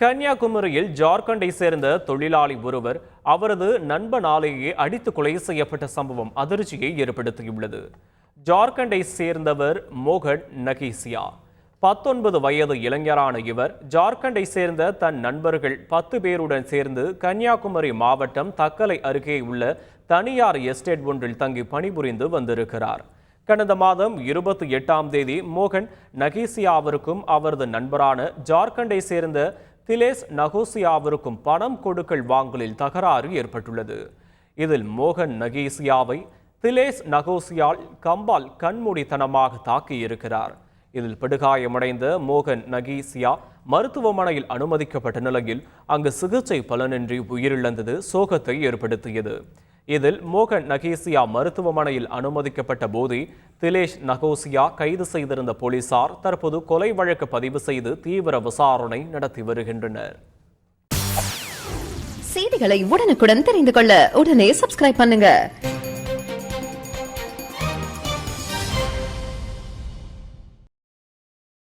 கன்னியாகுமரியில் ஜார்க்கண்டை சேர்ந்த தொழிலாளி ஒருவர் அவரது நண்பனாலேயே அடித்து கொலை செய்யப்பட்ட சம்பவம் அதிர்ச்சியை ஏற்படுத்தியுள்ளது. ஜார்க்கண்டை சேர்ந்தவர் மோகன் நகீசியா. 19 வயது இளைஞரான இவர் ஜார்க்கண்டை சேர்ந்த தன் நண்பர்கள் 10 பேருடன் சேர்ந்து கன்னியாகுமரி மாவட்டம் தக்கலை அருகே உள்ள தனியார் எஸ்டேட் ஒன்றில் தங்கி பணிபுரிந்து வந்திருக்கிறார். கடந்த மாதம் 28ஆம் தேதி மோகன் நகீசியாவிற்கும் அவரது நண்பரான ஜார்க்கண்டை சேர்ந்த திலேஷ் நகோசியாவிற்கும் பணம் கொடுக்கல் வாங்கலில் தகராறு ஏற்பட்டுள்ளது. இதில் மோகன் நகீசியாவை திலேஷ் நகோசியால் கம்பால் கண்மூடித்தனமாக தாக்கியிருக்கிறார். இதில் படுகாயமடைந்த மோகன் நகீசியா மருத்துவமனையில் அனுமதிக்கப்பட்ட நிலையில் அங்கு சிகிச்சை பலனின்றி உயிரிழந்தது சோகத்தை ஏற்படுத்தியது. இதில் மோகன் நகீசியா மருத்துவமனையில் அனுமதிக்கப்பட்ட போது திலேஷ் நகோசியா கைது செய்திருந்த போலீசார் தற்போது கொலை வழக்கு பதிவு செய்து தீவிர விசாரணை நடத்தி வருகின்றனர். செய்திகளை உடனுக்குடன் தெரிந்து கொள்ள உடனே சப்ஸ்கிரைப் பண்ணுங்க.